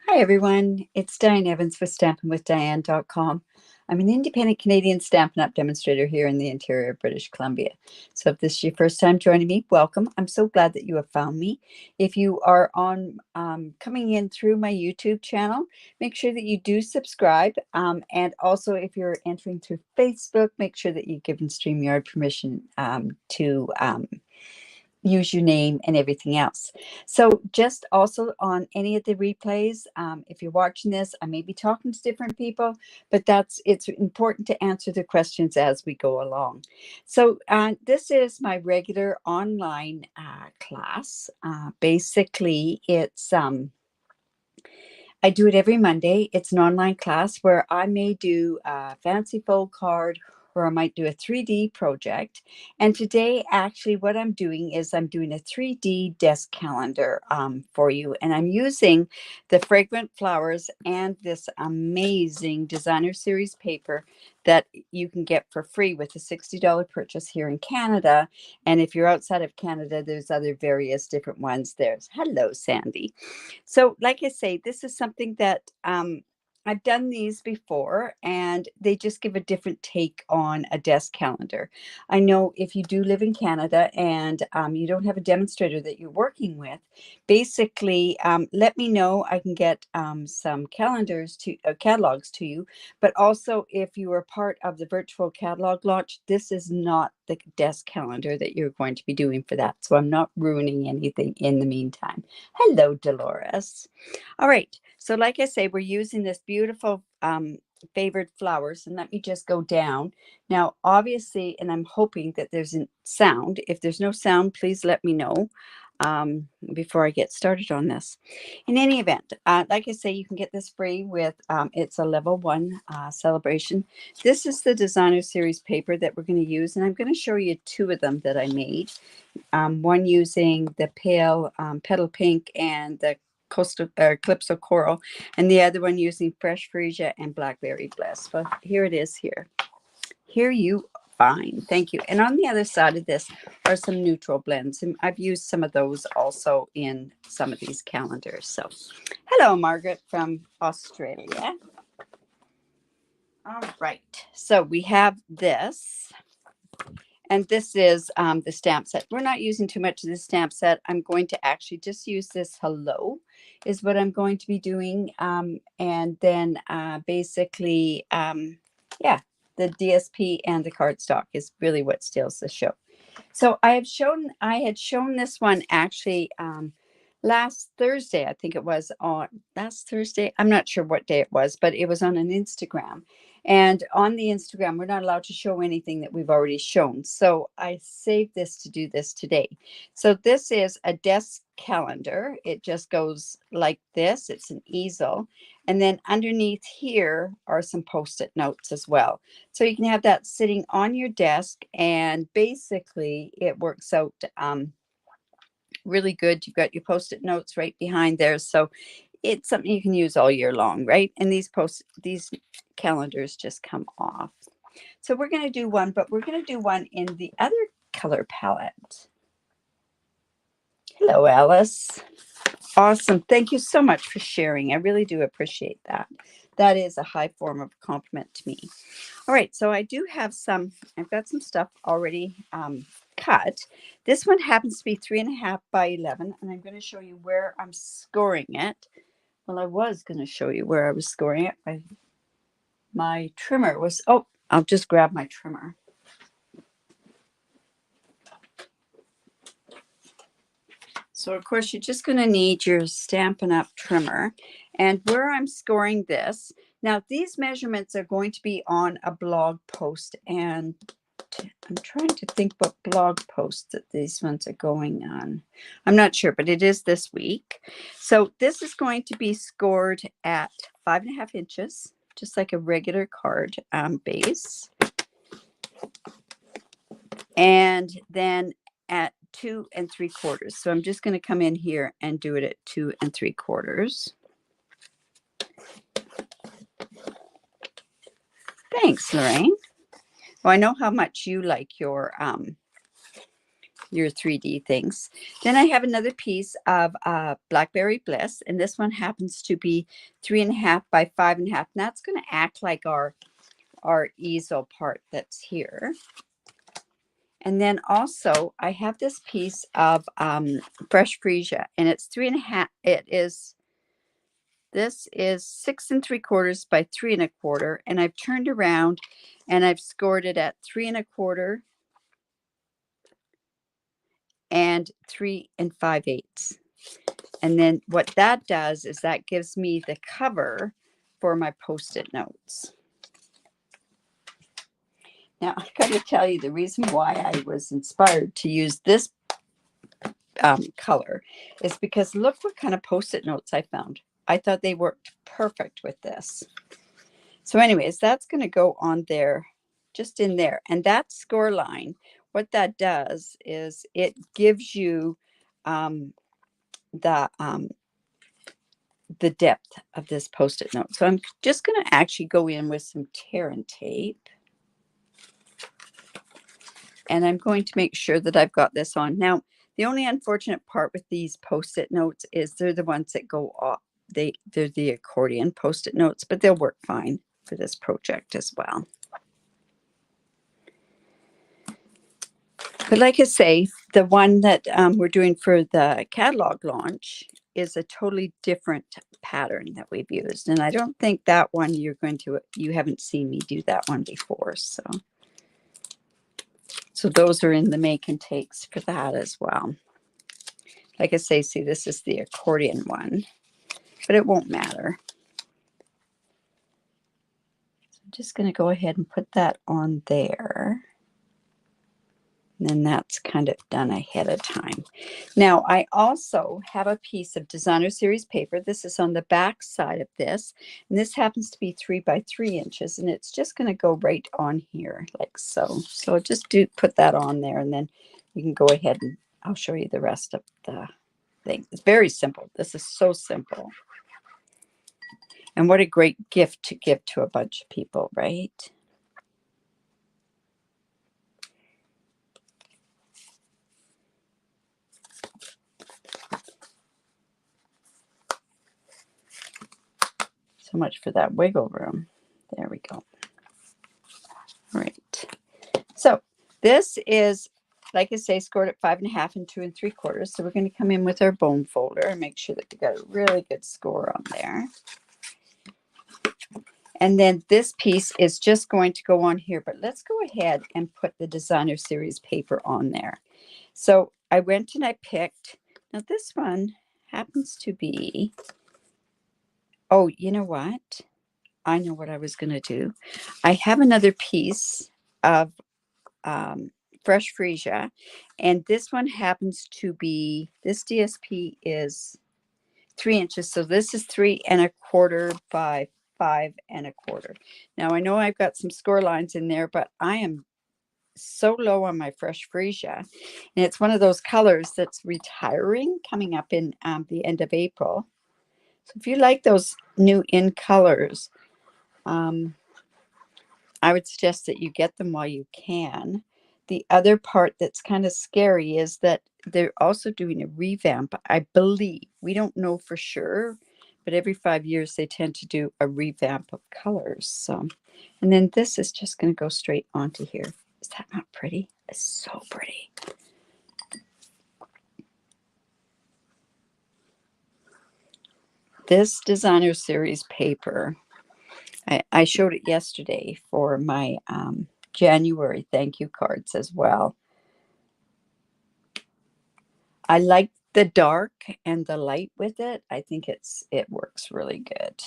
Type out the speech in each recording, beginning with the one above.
Hi, everyone. It's Diane Evans with stampinwithdiane.com. I'm an independent Canadian Stampin' Up demonstrator here in the interior of British Columbia. So if this is your first time joining me, welcome. I'm so glad that you have found me. If you are on coming in through my YouTube channel, make sure that you do subscribe. And also, if you're entering through Facebook, make sure that you've given StreamYard permission to use your name and everything else. So just also on any of the replays, if you're watching this, I may be talking to different people, but it's important to answer the questions as we go along. So this is my regular online class. Basically, I do it every Monday. It's an online class where I may do a fancy fold card or I might do a 3D project. And today, actually, what I'm doing is I'm doing a 3D desk calendar for you. And I'm using the Fragrant Flowers and this amazing designer series paper that you can get for free with a $60 purchase here in Canada. And if you're outside of Canada, there's other various different ones. Hello, Sandy. So, like I say, this is something that I've done these before, and they just give a different take on a desk calendar. I know if you do live in Canada and you don't have a demonstrator that you're working with, basically let me know. I can get some catalogs to you. But also, if you are part of the virtual catalog launch, this is not the desk calendar that you're going to be doing for that. So I'm not ruining anything in the meantime. Hello, Dolores. All right. So like I say, we're using this beautiful favored flowers. And let me just go down. Now, obviously, and I'm hoping that there's a sound. If there's no sound, please let me know before I get started on this. In any event, like I say, you can get this free with, it's a level 1 Sale-A-Bration. This is the designer series paper that we're going to use. And I'm going to show you 2 of them that I made. One using the pale petal pink and the coastal calypso coral, and the other one using fresh freesia and blackberry bliss. Well, here it is. Here you find. Thank you. And on the other side of this are some neutral blends, and I've used some of those also in some of these calendars. So hello, Margaret from Australia. All right, so we have this. And this is the stamp set. We're not using too much of this stamp set. I'm going to actually just use this hello is what I'm going to be doing. And then basically, yeah, the DSP and the cardstock is really what steals the show. So I had shown this one actually last Thursday. I think it was on last Thursday. I'm not sure what day it was, but it was on an Instagram. And on the Instagram, we're not allowed to show anything that we've already shown. So I saved this to do this today. So this is a desk calendar. It just goes like this. It's an easel. And then underneath here are some Post-it notes as well. So you can have that sitting on your desk, and basically it works out really good. You've got your Post-it notes right behind there. So it's something you can use all year long, right? And these calendars just come off. So we're going to do one, but we're going to do one in the other color palette. Hello, Alice. Awesome. Thank you so much for sharing. I really do appreciate that. That is a high form of compliment to me. All right, so I've got some stuff already cut. This one happens to be 3.5 by 11, and I'm going to show you where I'm scoring it. Well, I was going to show you where I was scoring it. My trimmer was, I'll just grab my trimmer. So, of course, you're just going to need your Stampin' Up trimmer. And where I'm scoring this, now these measurements are going to be on a blog post. And I'm trying to think what blog post that these ones are going on. I'm not sure, but it is this week. So this is going to be scored at 5.5 inches, just like a regular card base. And then at 2 3/4. So I'm just going to come in here and do it at 2 3/4. Thanks, Lorraine. Well, I know how much you like your your 3D things. Then I have another piece of Blackberry Bliss, and this one happens to be 3.5 by 5.5. And that's going to act like our easel part that's here. And then also I have this piece of fresh freesia, and it's 3.5. This is 6 3/4 by 3 1/4, and I've turned around and I've scored it at 3 1/4 and 3 5/8. And then what that does is that gives me the cover for my Post-it notes. Now, I got to tell you the reason why I was inspired to use this color is because look what kind of Post-it notes I found. I thought they worked perfect with this. So anyways, that's going to go on there, just in there. And that score line, what that does is it gives you the depth of this Post-it note. So I'm just going to actually go in with some tear and tape. And I'm going to make sure that I've got this on. Now, the only unfortunate part with these Post-it notes is they're the ones that go off. They're the accordion Post-it notes, but they'll work fine for this project as well. But like I say, the one that we're doing for the catalog launch is a totally different pattern that we've used. And I don't think that one you haven't seen me do that one before. So those are in the make and takes for that as well. Like I say, see, this is the accordion one, but it won't matter. So I'm just going to go ahead and put that on there. And then that's kind of done ahead of time. Now, I also have a piece of designer series paper. This is on the back side of this. And this happens to be 3 by 3 inches. And it's just going to go right on here like so. So just put that on there. And then you can go ahead and I'll show you the rest of the thing. It's very simple. This is so simple. And what a great gift to give to a bunch of people, right? So much for that wiggle room. There we go. All right. So this is, like I say, scored at 5.5 and 2 3/4. So we're going to come in with our bone folder and make sure that we got a really good score on there. And then this piece is just going to go on here, but let's go ahead and put the designer series paper on there. So I went and I picked, now this one happens to be, oh, you know what? I know what I was going to do. I have another piece of fresh freesia, and this one happens to be, this DSP is 3 inches. So this is 3 1/4 by 5 1/4. Now I know I've got some score lines in there, but I am so low on my fresh freesia, and it's one of those colors that's retiring coming up in the end of April. So if you like those new in colors, I would suggest that you get them while you can. The other part that's kind of scary is that they're also doing a revamp, I believe. We don't know for sure, but every 5 years they tend to do a revamp of colors. So, and then this is just going to go straight onto here. Is that not pretty? It's so pretty. This designer series paper, I showed it yesterday for my January thank you cards as well. I like the dark and the light with it. I think it works really good.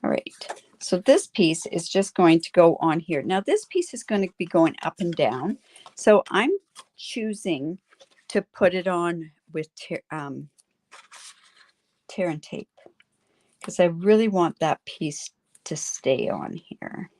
All right. So this piece is just going to go on here. Now this piece is going to be going up and down. So I'm choosing to put it on with tear and tape because I really want that piece to stay on here.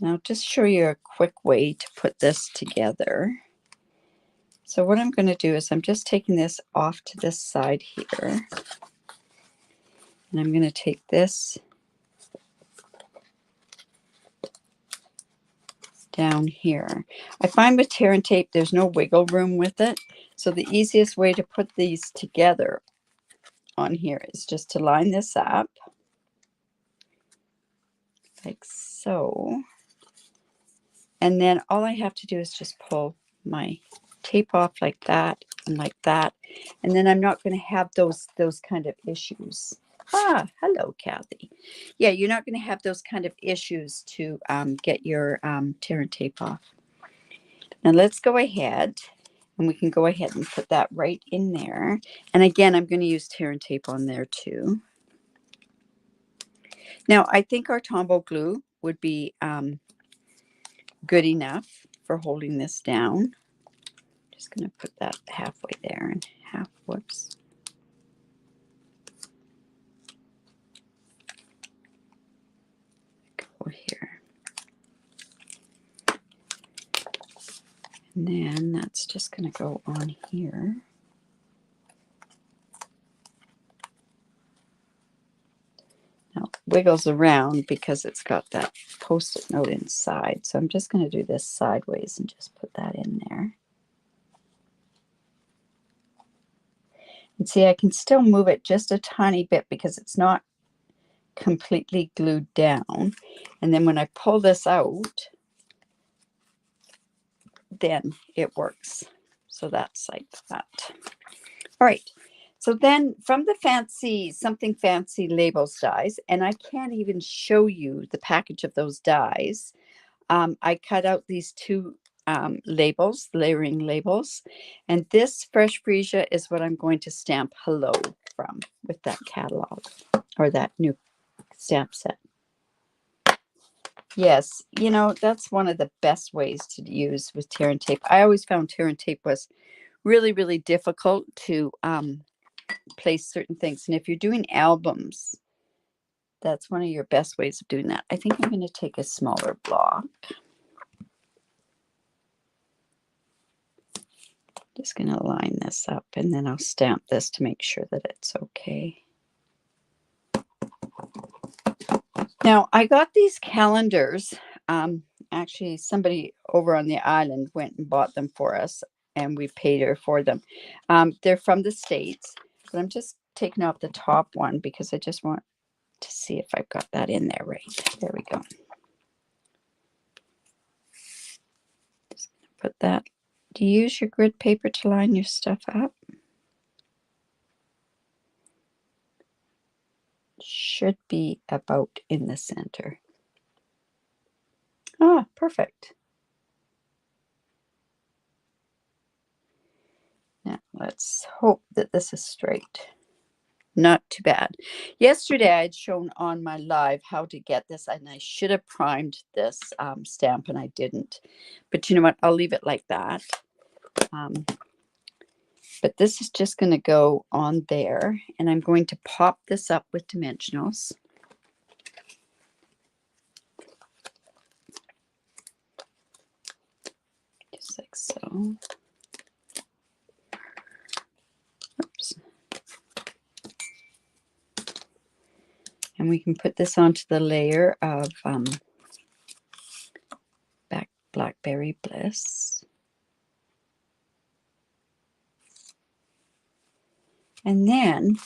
And I'll just show you a quick way to put this together. So what I'm going to do is I'm just taking this off to this side here. And I'm going to take this down here. I find with tear and tape, there's no wiggle room with it. So the easiest way to put these together on here is just to line this up like so. And then all I have to do is just pull my tape off like that and like that. And then I'm not going to have those kind of issues. Ah, hello, Kathy. Yeah, you're not going to have those kind of issues to get your tear and tape off. Now let's go ahead and we can go ahead and put that right in there. And again, I'm going to use tear and tape on there too. Now, I think our Tombow glue would be good enough for holding this down. Just going to put that halfway there and half, whoops. Go here. And then that's just going to go on here. Now it wiggles around because it's got that Post-it note inside. So I'm just going to do this sideways and just put that in there. And see, I can still move it just a tiny bit because it's not completely glued down. And then when I pull this out, then it works. So that's like that. All right. So then from the Something Fancy Labels dies, and I can't even show you the package of those dies. I cut out these two labels, layering labels, and this Fresh Freesia is what I'm going to stamp hello from with that catalog or that new stamp set. Yes, you know, that's one of the best ways to use with tear and tape. I always found tear and tape was really, really difficult to place certain things. And if you're doing albums, that's one of your best ways of doing that. I think I'm going to take a smaller block. Just going to line this up and then I'll stamp this to make sure that it's okay. Now, I got these calendars. Actually, somebody over on the island went and bought them for us, and we paid her for them. They're from the States, but I'm just taking off the top one because I just want to see if I've got that in there right. There we go. Just gonna put that. Do you use your grid paper to line your stuff up? Should be about in the center. Ah, perfect. Now let's hope that this is straight. Not too bad. Yesterday I had shown on my live how to get this, and I should have primed this stamp and I didn't. But you know what? I'll leave it like that. But this is just going to go on there, and I'm going to pop this up with dimensionals. Just like so. Oops. And we can put this onto the layer of Blackberry Bliss. And then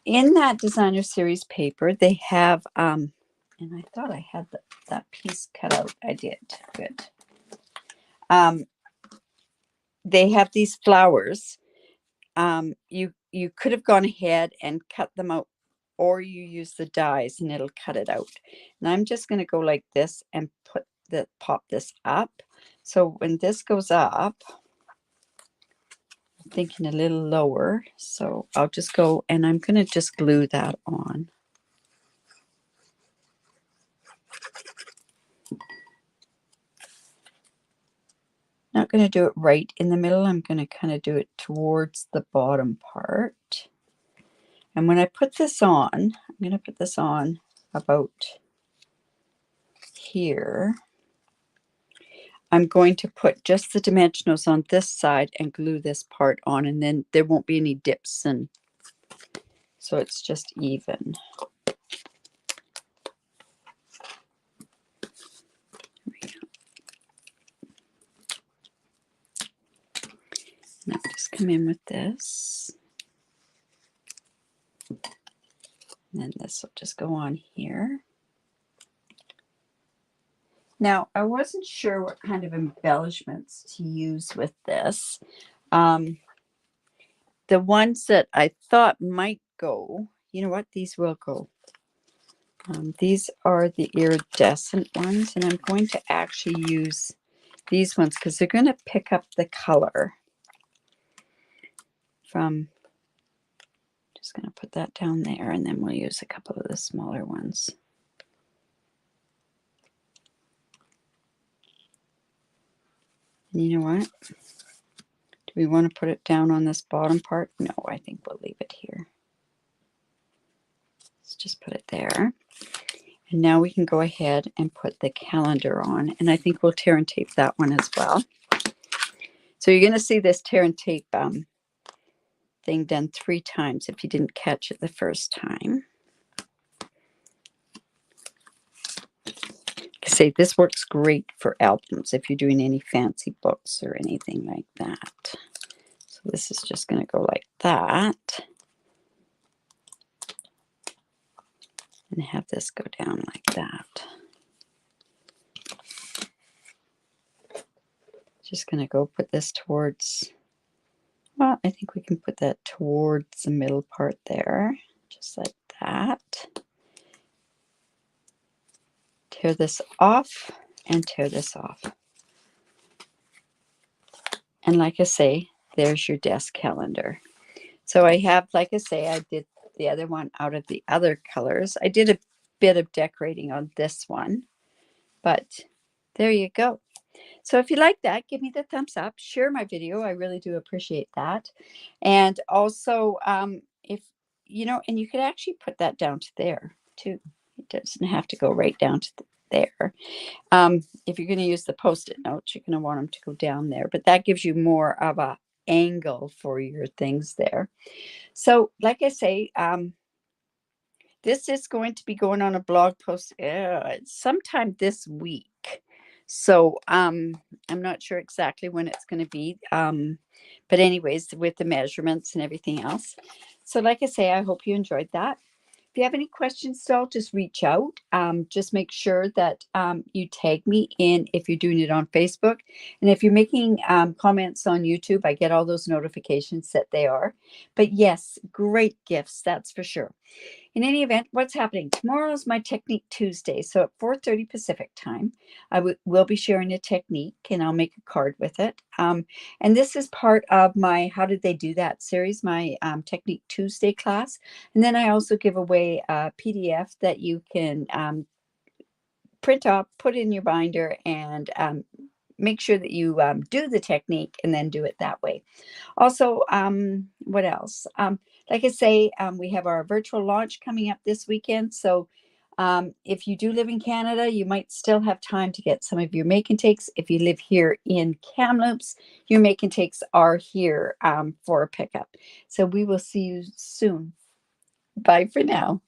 in that designer series paper, they have, and I thought I had that piece cut out. I did. Good. They have these flowers. You could have gone ahead and cut them out, or you use the dies and it'll cut it out. And I'm just going to go like this and pop this up. So when this goes up, I'm thinking a little lower. So I'll just go and I'm going to just glue that on. Not going to do it right in the middle. I'm going to kind of do it towards the bottom part. And when I put this on, I'm going to put this on about here. I'm going to put just the dimensionals on this side and glue this part on, and then there won't be any dips, and so it's just even. Now just come in with this. And then this will just go on here. Now, I wasn't sure what kind of embellishments to use with this. The ones that I thought might go, you know what, these will go. These are the iridescent ones, and I'm going to actually use these ones because they're going to pick up the color from, just going to put that down there, and then we'll use a couple of the smaller ones. And you know what? Do we want to put it down on this bottom part? No, I think we'll leave it here. Let's just put it there. And now we can go ahead and put the calendar on. And I think we'll tear and tape that one as well. So you're going to see this tear and tape thing done 3 times if you didn't catch it the first time. Say this works great for albums if you're doing any fancy books or anything like that. So this is just going to go like that. And have this go down like that. Just going to go put this towards, well, I think we can put that towards the middle part there, just like that. Tear this off and tear this off. And like I say, there's your desk calendar. So I have, like I say, I did the other one out of the other colors. I did a bit of decorating on this one, but there you go. So if you like that, give me the thumbs up, share my video. I really do appreciate that. And also, if, you know, and you could actually put that down to there too. It doesn't have to go right down to there. If you're going to use the Post-it notes, you're going to want them to go down there, but that gives you more of a angle for your things there. So like I say, this is going to be going on a blog post sometime this week. So I'm not sure exactly when it's going to be. But anyways, with the measurements and everything else. So like I say, I hope you enjoyed that. If you have any questions still, just reach out. Just make sure that you tag me in if you're doing it on Facebook. And if you're making comments on YouTube, I get all those notifications that they are. But yes, great gifts, that's for sure. In any event, what's happening? Tomorrow is my Technique Tuesday. So at 4:30 Pacific time, I will be sharing a technique and I'll make a card with it. And this is part of my How Did They Do That series, my Technique Tuesday class. And then I also give away a PDF that you can print off, put in your binder, and make sure that you do the technique and then do it that way. Also, what else? Like I say, we have our virtual launch coming up this weekend. So if you do live in Canada, you might still have time to get some of your make and takes. If you live here in Kamloops, your make and takes are here for a pickup. So we will see you soon. Bye for now.